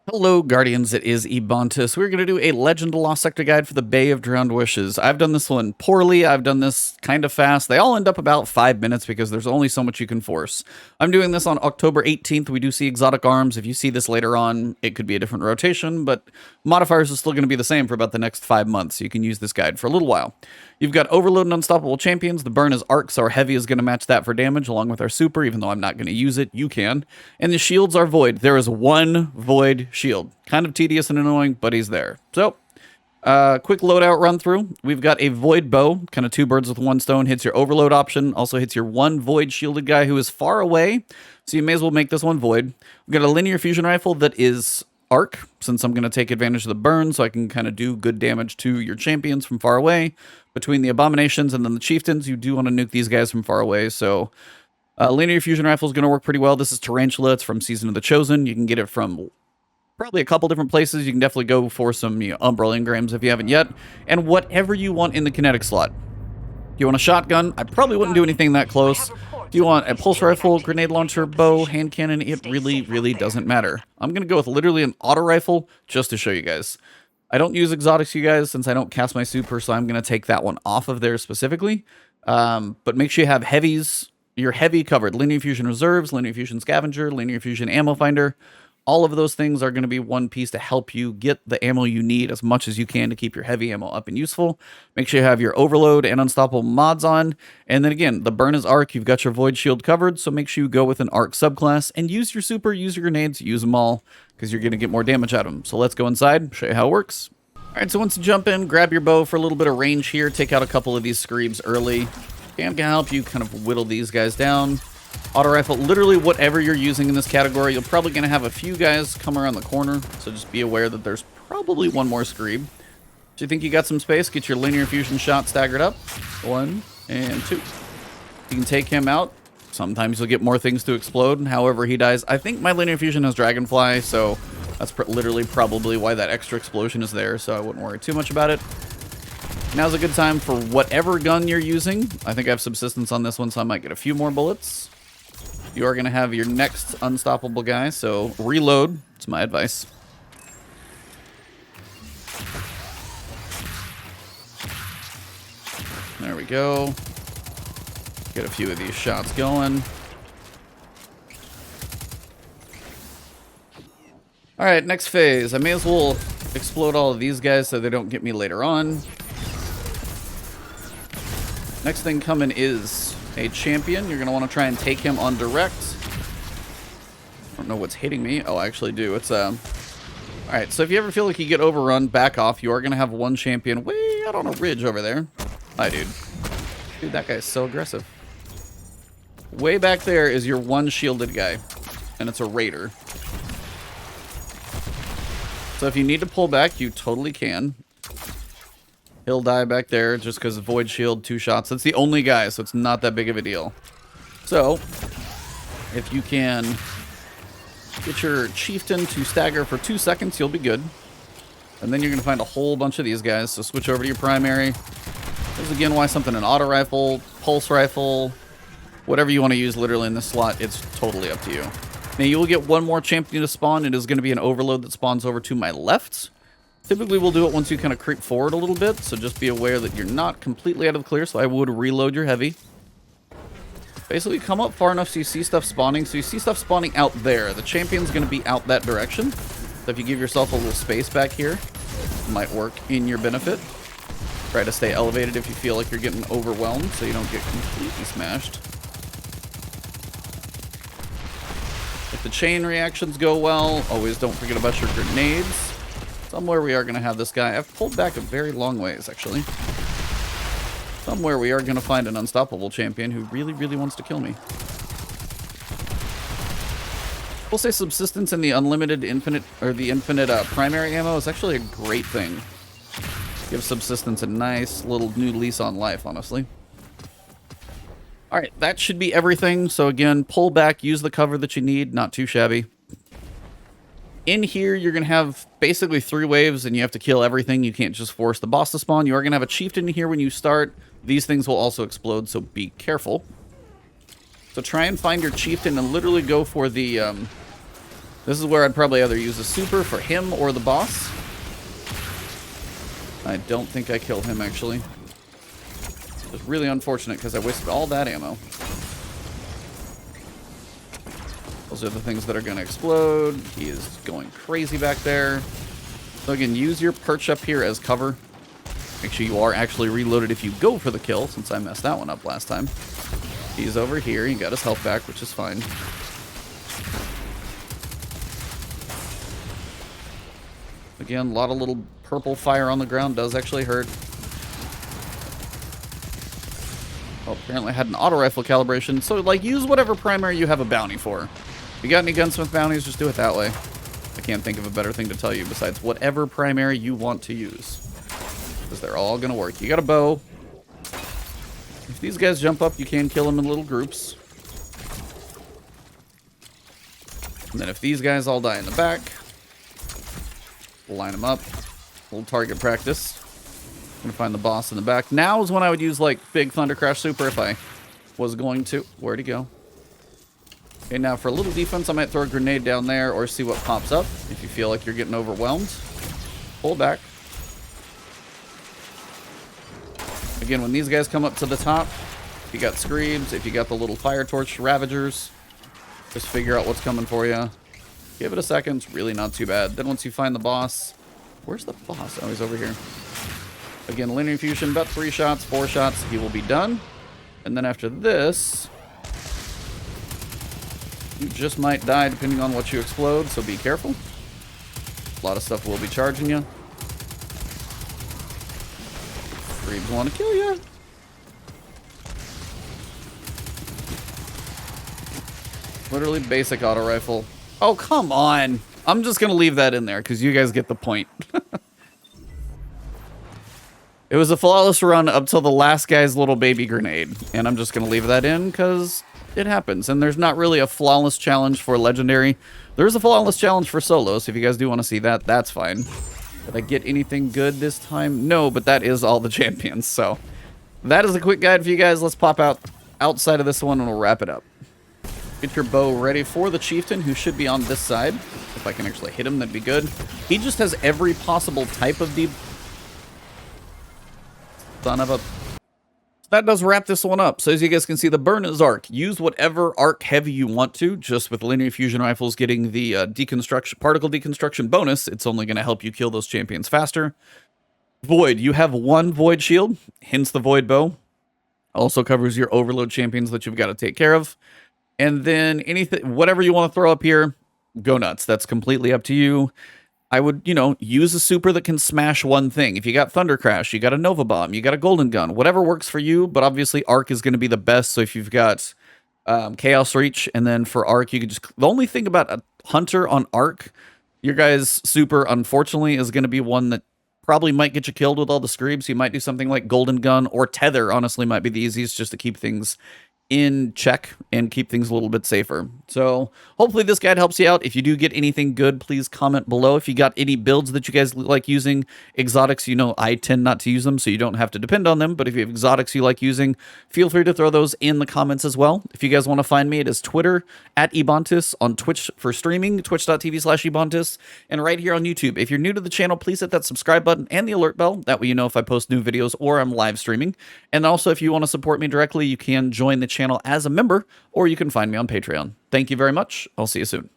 Hello, Guardians. It is Ebontis. We're going to do a Legend of Lost Sector guide for the Bay of Drowned Wishes. I've done this one poorly. I've done this kind of fast. They all end up about 5 minutes because there's only so much you can force. I'm doing this on October 18th. We do see exotic arms. If you see this later on, it could be a different rotation, but modifiers are still going to be the same for about the next 5 months. So you can use this guide for a little while. You've got Overload and Unstoppable Champions. The burn is Arc, so our heavy is going to match that for damage along with our super, even though I'm not going to use it. You can. And the shields are Void. There is one Void shield. Kind of tedious and annoying, but he's there. So, quick loadout run through. We've got a Void Bow, kind of two birds with one stone. Hits your Overload option. Also hits your one Void shielded guy who is far away. So you may as well make this one Void. We've got a Linear Fusion Rifle that is Arc, since I'm going to take advantage of the burn, so I can kind of do good damage to your champions from far away. Between the Abominations and then the Chieftains, you do want to nuke these guys from far away, so Linear Fusion Rifle is going to work pretty well. This is Tarantula. It's from Season of the Chosen. You can get it from probably a couple different places. You can definitely go for some Umbral Engrams if you haven't yet, and whatever you want in the kinetic slot. If you want a shotgun, I probably wouldn't do anything that close. If you want a pulse rifle, grenade launcher, bow, hand cannon, it really doesn't matter. I'm going to go with literally an auto rifle just to show you guys. I don't use exotics, you guys, since I don't cast my super, so I'm going to take that one off of there specifically. But make sure you have heavies, your heavy covered. Linear Fusion Reserves, Linear Fusion Scavenger, Linear Fusion Ammo Finder. All of those things are going to be one piece to help you get the ammo you need as much as you can to keep your heavy ammo up and useful. Make sure you have your Overload and Unstoppable mods on. And then again, the burn is Arc. You've got your Void Shield covered, so make sure you go with an Arc subclass and use your super, use your grenades, use them all, because you're going to get more damage out of them. So let's go inside, show you how it works. All right, so once you jump in, grab your bow for a little bit of range here. Take out a couple of these Screebs early. Cam can help you kind of whittle these guys down. Auto rifle, literally whatever you're using in this category. You're probably going to have a few guys come around the corner, so just be aware that there's probably one more Screeb. So you think you got some space, get your Linear Fusion shot staggered up. 1 and 2. You can take him out. Sometimes you'll get more things to explode, however he dies. I think my Linear Fusion has Dragonfly, so that's literally probably why that extra explosion is there, so I wouldn't worry too much about it. Now's a good time for whatever gun you're using. I think I have subsistence on this one, so I might get a few more bullets. You are going to have your next unstoppable guy, so reload. It's my advice. There we go. Get a few of these shots going. Alright, next phase. I may as well explode all of these guys so they don't get me later on. Next thing coming is a champion. You're going to want to try and take him on direct. I don't know what's hitting me. Oh, I actually do. It's Alright, so if you ever feel like you get overrun, back off. You are going to have one champion way out on a ridge over there. Hi, dude. Dude, that guy is so aggressive. Way back there is your one shielded guy, and it's a raider. So if you need to pull back, you totally can. He'll die back there just because of Void Shield, 2 shots. That's the only guy, so it's not that big of a deal. So, if you can get your Chieftain to stagger for 2 seconds, you'll be good. And then you're going to find a whole bunch of these guys, so switch over to your primary. This is again why something an auto rifle, pulse rifle, whatever you want to use literally in this slot, it's totally up to you. Now you will get one more champion to spawn. It is going to be an overload that spawns over to my left. Typically we'll do it once you kind of creep forward a little bit, so just be aware that you're not completely out of the clear, so I would reload your heavy. Basically come up far enough so you see stuff spawning. So you see stuff spawning out there. The champion's going to be out that direction. So if you give yourself a little space back here, it might work in your benefit. Try to stay elevated if you feel like you're getting overwhelmed so you don't get completely smashed. If the chain reactions go well, always don't forget about your grenades. Somewhere we are going to have this guy. I've pulled back a very long ways, actually. Somewhere we are going to find an unstoppable champion who really wants to kill me. We'll say subsistence in the unlimited infinite, or the infinite primary ammo is actually a great thing. Gives subsistence a nice little new lease on life, honestly. Alright, that should be everything. So again, pull back, use the cover that you need, not too shabby. In here, you're going to have basically 3 waves, and you have to kill everything. You can't just force the boss to spawn. You are going to have a chieftain here when you start. These things will also explode, so be careful. So try and find your chieftain and literally go for the This is where I'd probably either use a super for him or the boss. I don't think I kill him, actually. It's really unfortunate because I wasted all that ammo. Those are the things that are going to explode. He is going crazy back there. So again, use your perch up here as cover. Make sure you are actually reloaded if you go for the kill, since I messed that one up last time. He's over here. He got his health back, which is fine. Again, a lot of little purple fire on the ground does actually hurt. Oh, apparently I had an auto rifle calibration. So, like, use whatever primary you have a bounty for. If you got any gunsmith bounties, just do it that way. I can't think of a better thing to tell you besides whatever primary you want to use. Because they're all going to work. You got a bow. If these guys jump up, you can kill them in little groups. And then if these guys all die in the back, line them up. A little target practice. I'm going to find the boss in the back. Now is when I would use, like, Big Thunder Crash Super if I was going to. Where'd he go? Okay, now for a little defense, I might throw a grenade down there or see what pops up. If you feel like you're getting overwhelmed, pull back. Again, when these guys come up to the top, if you got Screams, if you got the little fire torch Ravagers, just figure out what's coming for you. Give it a second. It's really not too bad. Then once you find the boss... Where's the boss? Oh, he's over here. Again, linear fusion, about 3 shots, 4 shots. He will be done. And then after this... You just might die depending on what you explode, so be careful. A lot of stuff will be charging you. Screams want to kill you. Literally basic auto rifle. Oh, come on. I'm just going to leave that in there because you guys get the point. It was a flawless run up till the last guy's little baby grenade. And I'm just going to leave that in because it happens. And there's not really a flawless challenge for Legendary. There is a flawless challenge for solo, so if you guys do want to see that, that's fine. Did I get anything good this time? No, but that is all the champions. So that is a quick guide for you guys. Let's pop out outside of this one and we'll wrap it up. Get your bow ready for the chieftain, who should be on this side. If I can actually hit him, that'd be good. He just has every possible type of deep... Son of a... That does wrap this one up. So as you guys can see, the burn is arc. Use whatever arc heavy you want to. Just with linear fusion rifles getting the particle deconstruction bonus, it's only going to help you kill those champions faster. Void. You have 1 void shield, hence the void bow. Also covers your overload champions that you've got to take care of. And then anything, whatever you want to throw up here, go nuts. That's completely up to you. I would, you know, use a super that can smash one thing. If you got Thunder Crash, you got a Nova Bomb, you got a Golden Gun, whatever works for you. But obviously, Arc is going to be the best. So if you've got Chaos Reach, and then for Arc, you could just... The only thing about a Hunter on Arc, your guy's super, unfortunately, is going to be one that probably might get you killed with all the Screams. You might do something like Golden Gun or Tether, honestly, might be the easiest just to keep things in check and keep things a little bit safer. So hopefully this guide helps you out. If you do get anything good, please comment below. If you got any builds that you guys like using, exotics, you know I tend not to use them, so you don't have to depend on them. But if you have exotics you like using, feel free to throw those in the comments as well. If you guys want to find me, it is Twitter @Ebontis, on Twitch for streaming, twitch.tv/Ebontis, and right here on YouTube. If you're new to the channel, please hit that subscribe button and the alert bell. That way you know if I post new videos or I'm live streaming. And also, if you want to support me directly, you can join the channel as a member, or you can find me on Patreon. Thank you very much. I'll see you soon.